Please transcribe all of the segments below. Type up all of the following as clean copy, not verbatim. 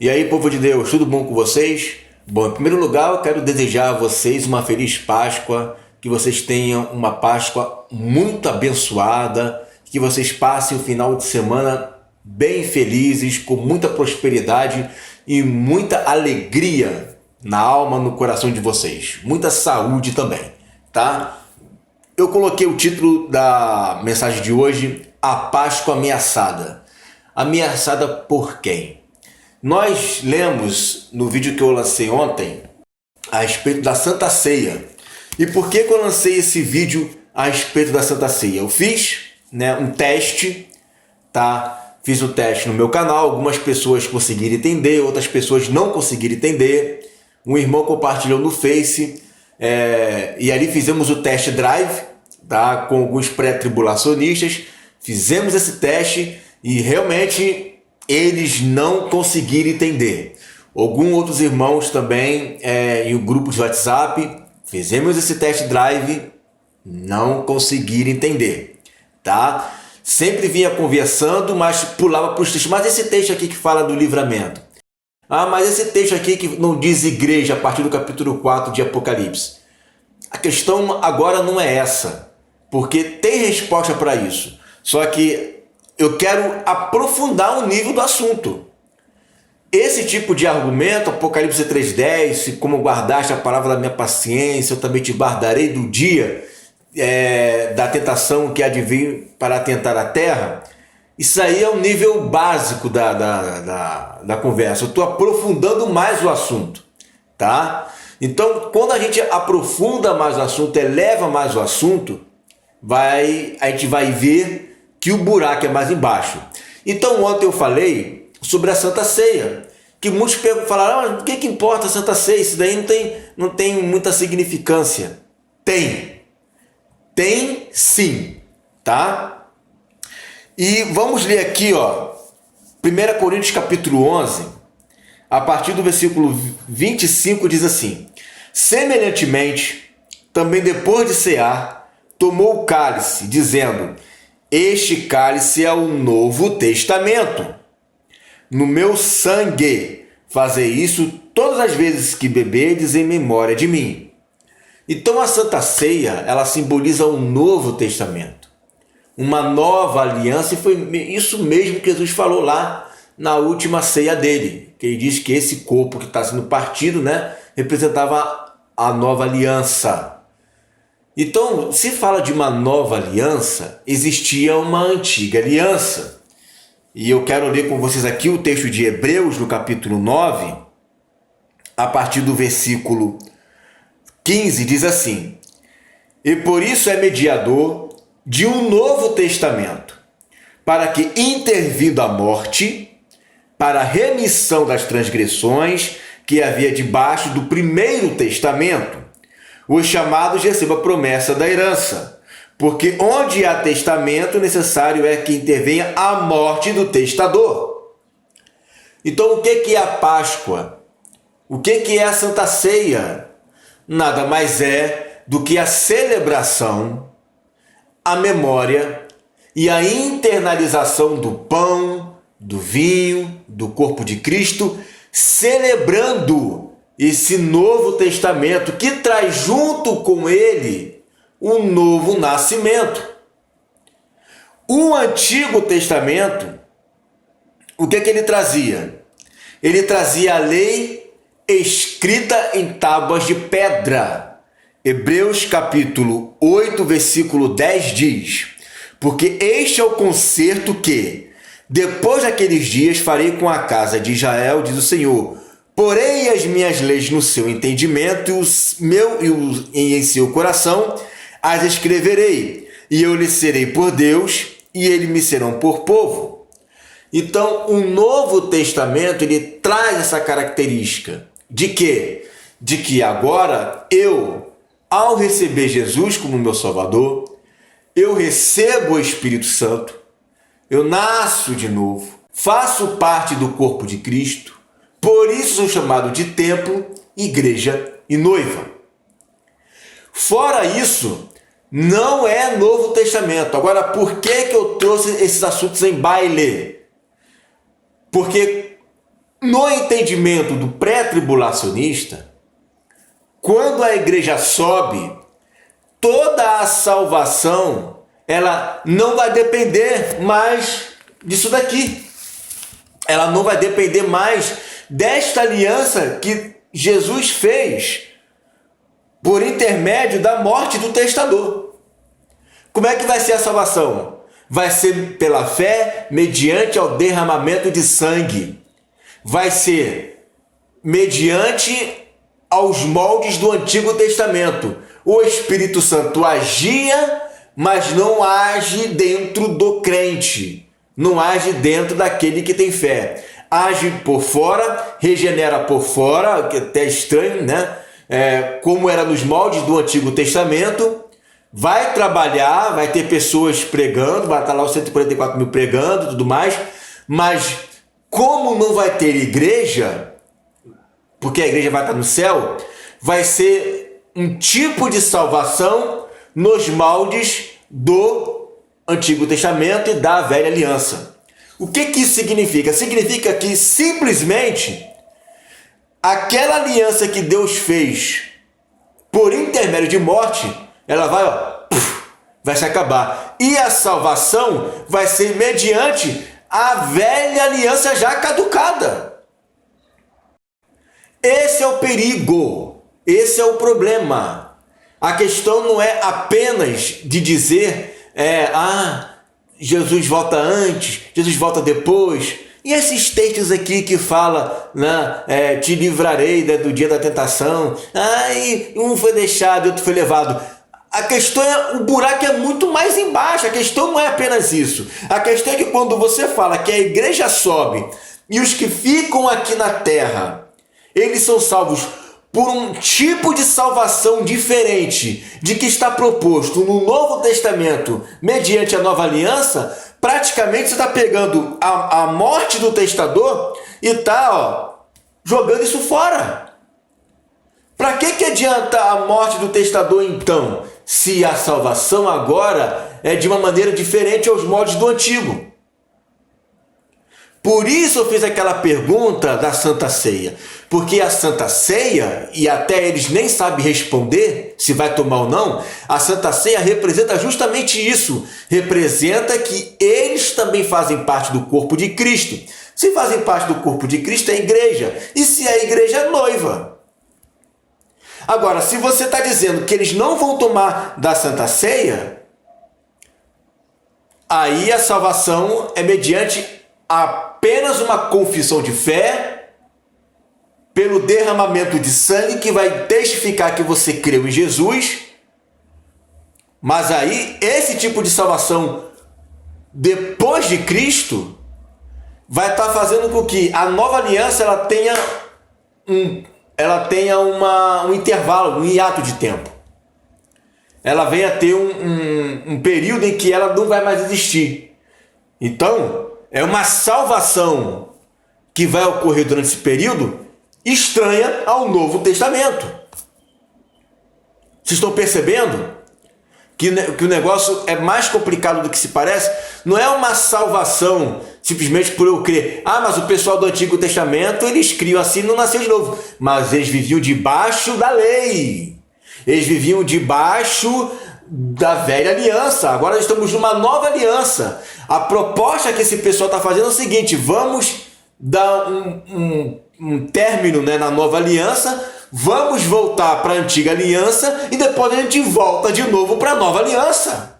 E aí, povo de Deus, tudo bom com vocês? Bom, em primeiro lugar, eu quero desejar a vocês uma feliz Páscoa, que vocês tenham uma Páscoa muito abençoada, que vocês passem o final de semana bem felizes, com muita prosperidade e muita alegria na alma, no coração de vocês. Muita saúde também, tá? Eu coloquei o título da mensagem de hoje, A Páscoa Ameaçada. Ameaçada por quem? Nós lemos no vídeo que eu lancei ontem a respeito da Santa Ceia. E por que eu lancei esse vídeo a respeito da Santa Ceia? Eu fiz um teste, tá? Fiz um teste no meu canal, algumas pessoas conseguiram entender, outras pessoas não conseguiram entender. Um irmão compartilhou no Face e ali fizemos o test drive, tá? Com alguns pré-tribulacionistas. Fizemos esse teste e realmente eles não conseguiram entender. Alguns outros irmãos também em um grupo de WhatsApp, fizemos esse test drive, não conseguiram entender, tá? Sempre vinha conversando, mas pulava para os textos. Mas esse texto aqui que fala do livramento. Ah, mas esse texto aqui que não diz igreja a partir do capítulo 4 de Apocalipse. A questão agora não é essa, porque tem resposta para isso. Só que eu quero aprofundar o nível do assunto. Esse tipo de argumento, Apocalipse 3,10, se como guardaste a palavra da minha paciência, eu também te guardarei do dia da tentação que há de vir para atentar a terra. Isso aí é o nível básico da conversa. Eu estou aprofundando mais o assunto, tá? Então, quando a gente aprofunda mais o assunto, eleva mais o assunto, a gente vai ver que o buraco é mais embaixo. Então ontem eu falei sobre a Santa Ceia, que muitos falaram, o que importa a Santa Ceia? Isso daí não tem muita significância. Tem sim, tá? E vamos ler aqui, 1 Coríntios capítulo 11, a partir do versículo 25 diz assim: semelhantemente, também depois de cear, tomou o cálice, dizendo: este cálice é o Novo Testamento. No meu sangue, fazei isso todas as vezes que beberdes em memória de mim. Então a Santa Ceia, ela simboliza o Novo Testamento, uma nova aliança, e foi isso mesmo que Jesus falou lá na última ceia dele, que ele diz que esse corpo que está sendo partido, representava a nova aliança. Então, se fala de uma nova aliança, existia uma antiga aliança. E eu quero ler com vocês aqui o texto de Hebreus, no capítulo 9, a partir do versículo 15, diz assim: e por isso é mediador de um novo testamento, para que, intervindo a morte, para a remissão das transgressões que havia debaixo do primeiro testamento, os chamados recebam a promessa da herança, porque onde há testamento, necessário é que intervenha a morte do testador. Então, o que é a Páscoa? O que é a Santa Ceia? Nada mais é do que a celebração, a memória e a internalização do pão, do vinho, do corpo de Cristo, celebrando esse Novo Testamento que traz junto com ele um novo nascimento. O Antigo Testamento, o que ele trazia? Ele trazia a lei escrita em tábuas de pedra. Hebreus capítulo 8, versículo 10 diz: porque este é o concerto que, depois daqueles dias, farei com a casa de Israel, diz o Senhor. Porém as minhas leis no seu entendimento e em seu coração as escreverei, e eu lhe serei por Deus, e eles me serão por povo. Então, o Novo Testamento, ele traz essa característica de quê? De que agora eu, ao receber Jesus como meu Salvador, eu recebo o Espírito Santo, eu nasço de novo, faço parte do corpo de Cristo. Por isso sou chamado de templo, igreja e noiva. Fora isso, não é Novo Testamento. Agora, por que eu trouxe esses assuntos em baile? Porque No entendimento do pré-tribulacionista, quando a igreja sobe, toda a salvação, ela não vai depender mais disso daqui. Ela não vai depender mais desta aliança que Jesus fez por intermédio da morte do testador. Como é que vai ser a salvação? Vai ser pela fé, mediante ao derramamento de sangue. Vai ser mediante aos moldes do Antigo Testamento. O Espírito Santo agia, mas não age dentro do crente. Não age dentro daquele que tem fé. Age por fora, regenera por fora, que é até estranho, né? Como era nos moldes do Antigo Testamento. Vai trabalhar, vai ter pessoas pregando, vai estar lá os 144 mil pregando e tudo mais, mas como não vai ter igreja, porque a igreja vai estar no céu, vai ser um tipo de salvação nos moldes do Antigo Testamento e da Velha Aliança. O que isso significa? Significa que simplesmente aquela aliança que Deus fez por intermédio de morte, ela vai se acabar. E a salvação vai ser mediante a velha aliança já caducada. Esse é o perigo, esse é o problema. A questão não é apenas de dizer, Jesus volta antes, Jesus volta depois. E esses textos aqui que fala, né, te livrarei do dia da tentação. Um foi deixado e outro foi levado. A questão o buraco é muito mais embaixo. A questão não é apenas isso. A questão é que quando você fala que a igreja sobe e os que ficam aqui na terra, eles são salvos por um tipo de salvação diferente de que está proposto no Novo Testamento mediante a Nova Aliança, praticamente você está pegando a morte do testador e está jogando isso fora. Para que adianta a morte do testador então, se a salvação agora é de uma maneira diferente aos moldes do antigo? Por isso eu fiz aquela pergunta da Santa Ceia, porque a Santa Ceia, e até eles nem sabem responder se vai tomar ou não, a Santa Ceia representa justamente isso, representa que eles também fazem parte do corpo de Cristo. Se fazem parte do corpo de Cristo é a igreja, e se a igreja é noiva. Agora, se você está dizendo que eles não vão tomar da Santa Ceia, aí a salvação é mediante apenas uma confissão de fé, pelo derramamento de sangue que vai testificar que você creu em Jesus. Mas aí, esse tipo de salvação depois de Cristo vai estar fazendo com que a nova aliança ela tenha um intervalo, um hiato de tempo. Ela venha a ter um período em que ela não vai mais existir. Então, é uma salvação que vai ocorrer durante esse período estranha ao Novo Testamento. Vocês estão percebendo que o negócio é mais complicado do que se parece? Não é uma salvação simplesmente por eu crer. Mas o pessoal do Antigo Testamento, eles criam assim, não nasceu de novo. Mas eles viviam debaixo da lei. Eles viviam debaixo da velha aliança. Agora estamos numa nova aliança. A proposta que esse pessoal está fazendo é o seguinte: vamos dar um término, né, na nova aliança, vamos voltar para a antiga aliança e depois a gente volta de novo para a nova aliança.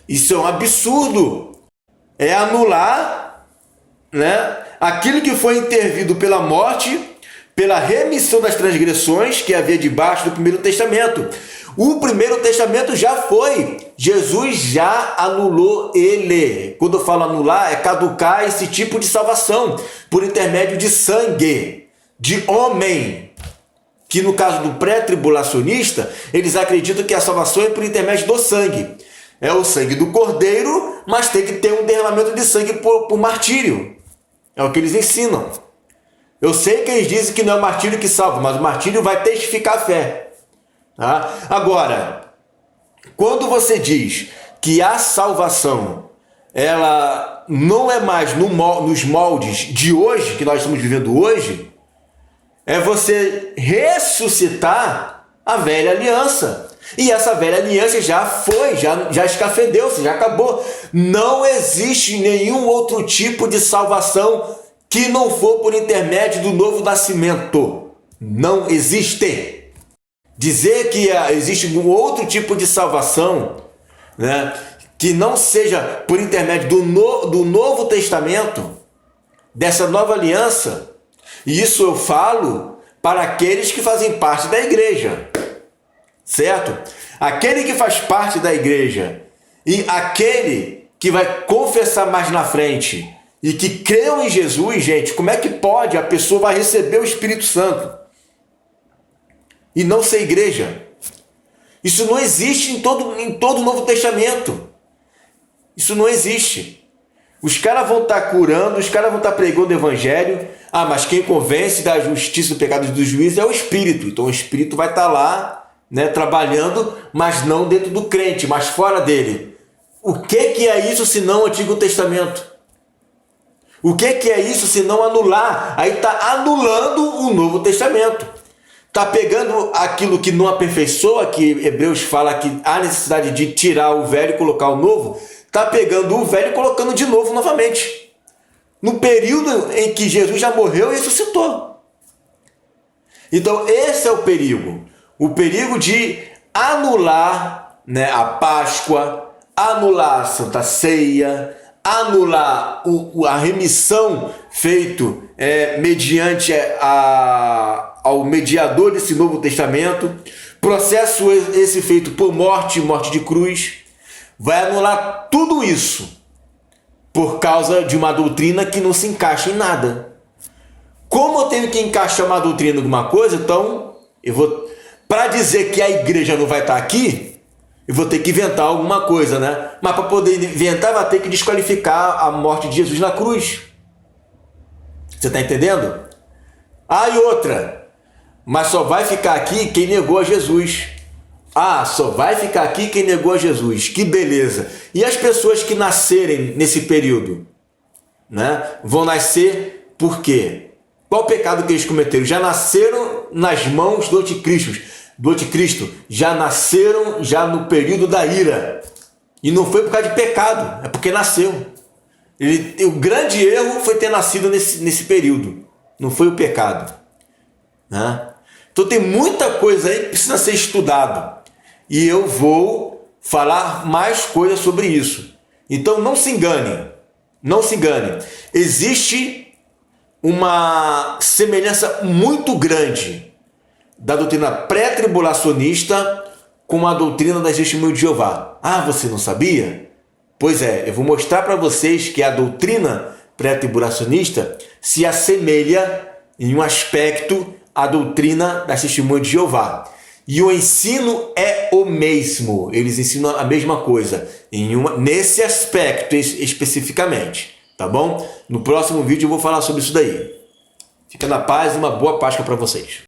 Isso é um absurdo. É anular, né, aquilo que foi intervido pela morte, pela remissão das transgressões que havia debaixo do Primeiro Testamento. O Primeiro Testamento já foi. Jesus já anulou ele. Quando eu falo anular, é caducar esse tipo de salvação por intermédio de sangue, de homem. Que no caso do pré-tribulacionista, eles acreditam que a salvação é por intermédio do sangue. É o sangue do cordeiro, mas tem que ter um derramamento de sangue por martírio. É o que eles ensinam. Eu sei que eles dizem que não é o martírio que salva, mas o martírio vai testificar a fé. Tá? Agora, quando você diz que a salvação ela não é mais nos moldes de hoje, que nós estamos vivendo hoje, é você ressuscitar a velha aliança. E essa velha aliança já foi, já escafedeu-se, já acabou. Não existe nenhum outro tipo de salvação que não for por intermédio do novo nascimento. Não existe. Dizer que existe um outro tipo de salvação, né, que não seja por intermédio do Novo Testamento, dessa nova aliança, e isso eu falo para aqueles que fazem parte da igreja, certo? Aquele que faz parte da igreja e aquele que vai confessar mais na frente e que creu em Jesus, gente, como é que pode a pessoa vai receber o Espírito Santo e não ser igreja? Isso não existe em todo o Novo Testamento. Isso não existe. Os caras vão estar curando, os caras vão estar pregando o evangelho. Ah, mas quem convence da justiça, do pecado e do juízo é o Espírito. Então o Espírito vai estar lá, né, trabalhando, mas não dentro do crente, mas fora dele. O que é isso senão o Antigo Testamento? O que é isso senão anular? Aí está anulando o Novo Testamento. Está pegando aquilo que não aperfeiçoa, que Hebreus fala que há necessidade de tirar o velho e colocar o novo. Está pegando o velho e colocando de novo novamente. No período em que Jesus já morreu e ressuscitou. Então esse é o perigo. O perigo de anular, né, a Páscoa, anular a Santa Ceia, anular a remissão feito mediante ao mediador desse Novo Testamento, processo esse feito por morte de cruz, vai anular tudo isso por causa de uma doutrina que não se encaixa em nada. Como eu tenho que encaixar uma doutrina em alguma coisa, então para dizer que a igreja não vai estar aqui, eu vou ter que inventar alguma coisa, né? Mas para poder inventar, vai ter que desqualificar a morte de Jesus na cruz. Você está entendendo? Ah, e outra, mas só vai ficar aqui quem negou a Jesus. Ah, só vai ficar aqui quem negou a Jesus. Que beleza. E as pessoas que nascerem nesse período, né, vão nascer por quê? Qual o pecado que eles cometeram? Já nasceram nas mãos do anticristo. Já nasceram já no período da ira. E não foi por causa de pecado, é porque nasceu. O grande erro foi ter nascido nesse período. Não foi o pecado, né? Então tem muita coisa aí que precisa ser estudado. E eu vou falar mais coisas sobre isso. Então não se engane. Não se engane. Existe uma semelhança muito grande da doutrina pré-tribulacionista com a doutrina das Testemunhas de Jeová. Ah, você não sabia? Pois é, eu vou mostrar para vocês que a doutrina pré-tribulacionista se assemelha em um aspecto à doutrina das Testemunhas de Jeová. E o ensino é o mesmo. Eles ensinam a mesma coisa, nesse aspecto especificamente. Tá bom? No próximo vídeo eu vou falar sobre isso daí. Fica na paz e uma boa Páscoa para vocês.